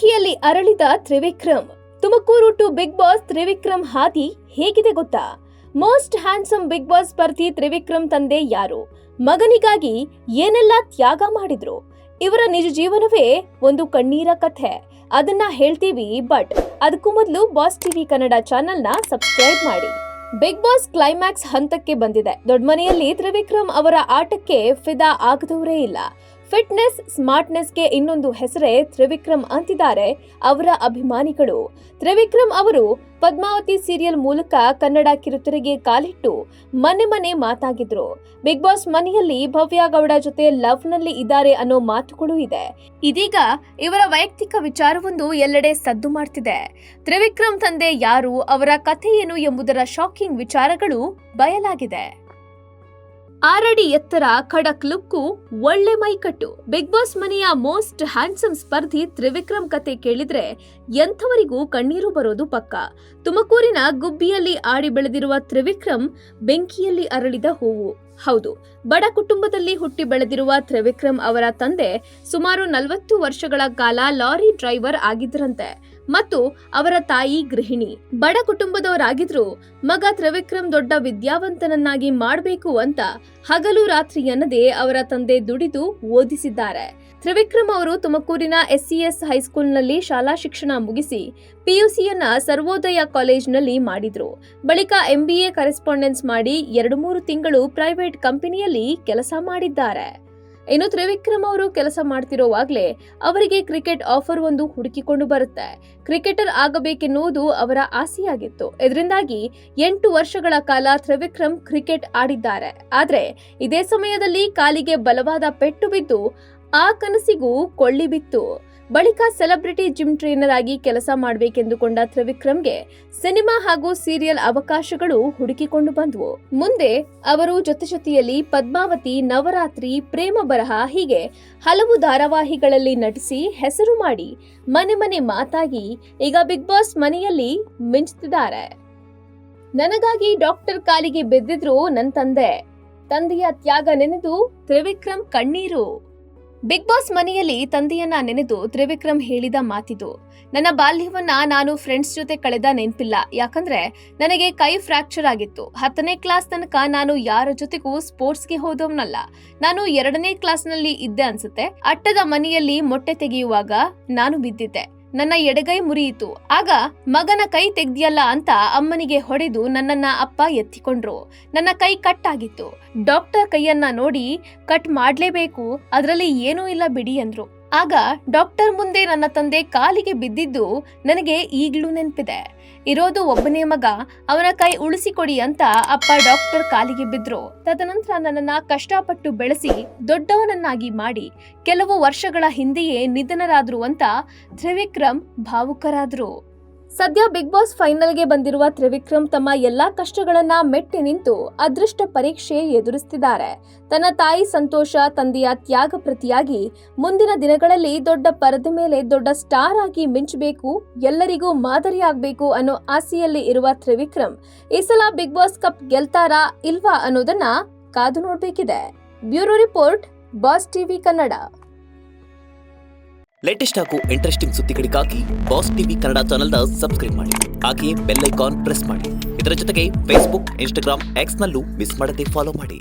ಬೆಂಕಿಯಲ್ಲಿ ಅರಳಿದ Trivikram. Tumakuru to Bigg Boss Trivikram ಹಾದಿ ಹೇಗಿದೆ ಗೊತ್ತಾ? ಮೋಸ್ಟ್ ಹ್ಯಾಂಡ್ಸಮ್ ಬಿಗ್ ಬಾಸ್ ಸ್ಪರ್ಧಿ ತ್ರಿವಿಕ್ರಮ್ ತಂದೆ ಯಾರು? ಮಗನಿಗಾಗಿ ಏನೆಲ್ಲ ತ್ಯಾಗ ಮಾಡಿದ್ರು? ಇವರ ನಿಜ ಜೀವನವೇ ಒಂದು ಕಣ್ಣೀರ ಕಥೆ. ಅದನ್ನ ಹೇಳ್ತೀವಿ, ಬಟ್ ಅದಕ್ಕೂ ಮೊದಲು ಬಾಸ್ ಟಿವಿ ಕನ್ನಡ ಚಾನೆಲ್ನ ಸಬ್ಸ್ಕ್ರೈಬ್ ಮಾಡಿ. ಬಿಗ್ ಬಾಸ್ ಕ್ಲೈಮ್ಯಾಕ್ಸ್ ಹಂತಕ್ಕೆ ಬಂದಿದೆ. ದೊಡ್ಡ ಮನೆಯಲ್ಲಿ ತ್ರಿವಿಕ್ರಮ್ ಅವರ ಆಟಕ್ಕೆ ಫಿದಾ ಆಗದವರೇ ಇಲ್ಲ. ಫಿಟ್ನೆಸ್ ಸ್ಮಾರ್ಟ್ನೆಸ್ಗೆ ಇನ್ನೊಂದು ಹೆಸರೇ ತ್ರಿವಿಕ್ರಮ್ ಅಂತಿದ್ದಾರೆ ಅವರ ಅಭಿಮಾನಿಗಳು. ತ್ರಿವಿಕ್ರಮ್ ಅವರು ಪದ್ಮಾವತಿ ಸೀರಿಯಲ್ ಮೂಲಕ ಕನ್ನಡ ಕಿರುತೆರೆಗೆ ಕಾಲಿಟ್ಟು ಮನೆ ಮನೆ ಮಾತಾಗಿದ್ರು. ಬಿಗ್ ಬಾಸ್ ಮನೆಯಲ್ಲಿ ಭವ್ಯ ಗೌಡ ಜೊತೆ ಲವ್ ನಲ್ಲಿ ಇದ್ದಾರೆ ಅನ್ನೋ ಮಾತುಗಳು ಇದೆ. ಇದೀಗ ಇವರ ವೈಯಕ್ತಿಕ ವಿಚಾರವೊಂದು ಎಲ್ಲೆಡೆ ಸದ್ದು ಮಾಡ್ತಿದೆ. ತ್ರಿವಿಕ್ರಮ್ ತಂದೆ ಯಾರು, ಅವರ ಕಥೆ ಏನು ಎಂಬುದರ ಶಾಕಿಂಗ್ ವಿಚಾರಗಳು ಬಯಲಾಗಿದೆ. 6 ಅಡಿ ಎತ್ತರ, ಖಡಕ್ ಲುಕ್ಕು, ಒಳ್ಳೆ ಮೈಕಟ್ಟು. ಬಿಗ್ ಬಾಸ್ ಮನೆಯ ಮೋಸ್ಟ್ ಹ್ಯಾಂಡ್ಸಮ್ ಸ್ಪರ್ಧಿ ತ್ರಿವಿಕ್ರಮ್ ಕತೆ ಕೇಳಿದ್ರೆ ಎಂಥವರಿಗೂ ಕಣ್ಣೀರು ಬರೋದು ಪಕ್ಕ. ತುಮಕೂರಿನ ಗುಬ್ಬಿಯಲ್ಲಿ ಆಡಿ ಬೆಳೆದಿರುವ ತ್ರಿವಿಕ್ರಮ್ ಬೆಂಕಿಯಲ್ಲಿ ಅರಳಿದ ಹೂವು. ಹೌದು, ಬಡ ಕುಟುಂಬದಲ್ಲಿ ಹುಟ್ಟಿ ಬೆಳೆದಿರುವ ತ್ರಿವಿಕ್ರಮ್ ಅವರ ತಂದೆ ಸುಮಾರು 40 ವರ್ಷಗಳ ಕಾಲ ಲಾರಿ ಡ್ರೈವರ್ ಆಗಿದ್ರಂತೆ ಮತ್ತು ಅವರ ತಾಯಿ ಗೃಹಿಣಿ. ಬಡ ಕುಟುಂಬದವರಾಗಿದ್ರು ಮಗ ತ್ರಿವಿಕ್ರಮ್ ದೊಡ್ಡ ವಿದ್ಯಾವಂತನನ್ನಾಗಿ ಮಾಡಬೇಕು ಅಂತ ಹಗಲು ರಾತ್ರಿ ಎನ್ನದೇ ಅವರ ತಂದೆ ದುಡಿದು ಓದಿಸಿದ್ದಾರೆ. ತ್ರಿವಿಕ್ರಮ್ ಅವರು ತುಮಕೂರಿನ SCS ಹೈಸ್ಕೂಲ್ನಲ್ಲಿ ಶಾಲಾ ಶಿಕ್ಷಣ ಮುಗಿಸಿ PUCಯನ್ನ ಸರ್ವೋದಯ ಕಾಲೇಜ್ನಲ್ಲಿ ಮಾಡಿದ್ರು. ಬಳಿಕ MBA ಕರೆಸ್ಪಾಂಡೆನ್ಸ್ ಮಾಡಿ 2-3 ತಿಂಗಳು ಪ್ರೈವೇಟ್ ಕಂಪನಿಯಲ್ಲಿ ಕೆಲಸ ಮಾಡಿದ್ದಾರೆ. ಇನ್ನು ತ್ರಿವಿಕ್ರಮ್ ಅವರು ಕೆಲಸ ಮಾಡ್ತಿರೋವಾಗ್ಲೇ ಅವರಿಗೆ ಕ್ರಿಕೆಟ್ ಆಫರ್ ಒಂದು ಹುಡುಕಿಕೊಂಡು ಬರುತ್ತೆ. ಕ್ರಿಕೆಟರ್ ಆಗಬೇಕೆನ್ನುವುದು ಅವರ ಆಸೆಯಾಗಿತ್ತು. ಇದರಿಂದಾಗಿ 8 ವರ್ಷಗಳ ಕಾಲ ತ್ರಿವಿಕ್ರಮ್ ಕ್ರಿಕೆಟ್ ಆಡಿದ್ದಾರೆ. ಆದ್ರೆ ಇದೇ ಸಮಯದಲ್ಲಿ ಕಾಲಿಗೆ ಬಲವಾದ ಪೆಟ್ಟು ಬಿದ್ದು ಆ ಕನಸಿಗೂ ಕೊಳ್ಳಿ ಬಿತ್ತು. ಬಳಿಕ ಸೆಲೆಬ್ರಿಟಿ ಜಿಮ್ ಟ್ರೈನರ್ ಆಗಿ ಕೆಲಸ ಮಾಡಬೇಕೆಂದುಕೊಂಡ ತ್ರಿವಿಕ್ರಮ್ಗೆ ಸಿನಿಮಾ ಹಾಗೂ ಸೀರಿಯಲ್ ಅವಕಾಶಗಳು ಹುಡುಕಿಕೊಂಡು ಬಂದವು. ಮುಂದೆ ಅವರು ಜೊತೆಯಲ್ಲಿ ಪದ್ಮಾವತಿ, ನವರಾತ್ರಿ, ಪ್ರೇಮ ಬರಹ ಹೀಗೆ ಹಲವು ಧಾರಾವಾಹಿಗಳಲ್ಲಿ ನಟಿಸಿ ಹೆಸರು ಮಾಡಿ ಮನೆ ಮನೆ ಮಾತಾಗಿ ಈಗ ಬಿಗ್ ಬಾಸ್ ಮನೆಯಲ್ಲಿ ಮಿಂಚುತ್ತಿದ್ದಾರೆ. ನನಗಾಗಿ ಡಾಕ್ಟರ್ ಕಾಲಿಗೆ ಬಿದ್ದಿದ್ರು ನನ್ನ ತಂದೆಯ ತ್ಯಾಗ ನೆನೆದು ತ್ರಿವಿಕ್ರಮ್ ಕಣ್ಣೀರು. ಬಿಗ್ ಬಾಸ್ ಮನೆಯಲ್ಲಿ ತಂದೆಯನ್ನ ನೆನೆದು ತ್ರಿವಿಕ್ರಮ್ ಹೇಳಿದ ಮಾತಿದು. ನನ್ನ ಬಾಲ್ಯವನ್ನ ನಾನು ಫ್ರೆಂಡ್ಸ್ ಜೊತೆ ಕಳೆದ ನೆನಪಿಲ್ಲ. ಯಾಕಂದ್ರೆ ನನಗೆ ಕೈ ಫ್ರಾಕ್ಚರ್ ಆಗಿತ್ತು. 10ನೇ ಕ್ಲಾಸ್ ತನಕ ನಾನು ಯಾರ ಜೊತೆಗೂ ಸ್ಪೋರ್ಟ್ಸ್ಗೆ ಹೋದವನಲ್ಲ. ನಾನು 2ನೇ ಕ್ಲಾಸ್ನಲ್ಲಿ ಇದ್ದೆ ಅನ್ಸುತ್ತೆ. ಅಟ್ಟದ ಮನೆಯಲ್ಲಿ ಮೊಟ್ಟೆ ತೆಗೆಯುವಾಗ ನಾನು ಬಿದ್ದಿದ್ದೆ. ನನ್ನ ಎಡಗೈ ಮುರಿಯಿತು. ಆಗ ಮಗನ ಕೈ ತೆಗ್ದಿಯಲ್ಲ ಅಂತ ಅಮ್ಮನಿಗೆ ಹೊಡೆದು ನನ್ನನ್ನ ಅಪ್ಪ ಎತ್ತಿಕೊಂಡ್ರು. ನನ್ನ ಕೈ ಕಟ್ ಆಗಿತ್ತು. ಡಾಕ್ಟರ್ ಕೈಯನ್ನ ನೋಡಿ ಕಟ್ ಮಾಡ್ಲೇಬೇಕು, ಅದರಲ್ಲಿ ಏನೂ ಇಲ್ಲ ಬಿಡಿ ಅಂದ್ರು. ಆಗ ಡಾಕ್ಟರ್ ಮುಂದೆ ನನ್ನ ತಂದೆ ಕಾಲಿಗೆ ಬಿದ್ದಿದ್ದು ನನಗೆ ಈಗ್ಲೂ ನೆನಪಿದೆ. ಇರೋದು ಒಬ್ಬನೇ ಮಗ, ಅವನ ಕೈ ಉಳಿಸಿಕೊಡಿ ಅಂತ ಅಪ್ಪ ಡಾಕ್ಟರ್ ಕಾಲಿಗೆ ಬಿದ್ರು. ತದನಂತರ ನನ್ನನ್ನ ಕಷ್ಟಪಟ್ಟು ಬೆಳೆಸಿ ದೊಡ್ಡವನನ್ನಾಗಿ ಮಾಡಿ ಕೆಲವು ವರ್ಷಗಳ ಹಿಂದೆಯೇ ನಿಧನರಾದ್ರು ಅಂತ ತ್ರಿವಿಕ್ರಮ್ ಭಾವುಕರಾದ್ರು. ಸದ್ಯ ಬಿಗ್ ಬಾಸ್ ಫೈನಲ್ಗೆ ಬಂದಿರುವ ತ್ರಿವಿಕ್ರಮ್ ತಮ್ಮ ಎಲ್ಲಾ ಕಷ್ಟಗಳನ್ನ ಮೆಟ್ಟಿ ನಿಂತು ಅದೃಷ್ಟ ಪರೀಕ್ಷೆ ಎದುರಿಸುತ್ತಿದ್ದಾರೆ. ತನ್ನ ತಾಯಿ ಸಂತೋಷ, ತಂದೆಯ ತ್ಯಾಗ ಪ್ರತಿಯಾಗಿ ಮುಂದಿನ ದಿನಗಳಲ್ಲಿ ದೊಡ್ಡ ಪರದೆ ಮೇಲೆ ದೊಡ್ಡ ಸ್ಟಾರ್ ಆಗಿ ಮಿಂಚಬೇಕು, ಎಲ್ಲರಿಗೂ ಮಾದರಿಯಾಗಬೇಕು ಅನ್ನೋ ಆಸೆಯಲ್ಲಿ ಇರುವ ತ್ರಿವಿಕ್ರಮ್ ಈ ಸಲ ಬಿಗ್ ಬಾಸ್ ಕಪ್ ಗೆಲ್ತಾರಾ ಇಲ್ವಾ ಅನ್ನೋದನ್ನ ಕಾದು ನೋಡ್ಬೇಕಿದೆ. Bureau report, Boss TV Kannada. Latest ಹಾಗೂ ಇಂಟ್ರೆಸ್ಟಿಂಗ್ ಸುದ್ದಿಗಳಿಗಾಗಿ ಬಾಸ್ ಟಿವಿ ಕನ್ನಡ ಚಾನೆಲ್ನ ಸಬ್ಸ್ಕ್ರೈಬ್ ಮಾಡಿ. ಹಾಗೆಯೇ ಬೆಲ್ ಐಕಾನ್ ಪ್ರೆಸ್ ಮಾಡಿ. ಇದರ ಜೊತೆಗೆ Facebook, Instagram, X ನಲ್ಲೂ ಮಿಸ್ ಮಾಡದೆ ಫಾಲೋ ಮಾಡಿ.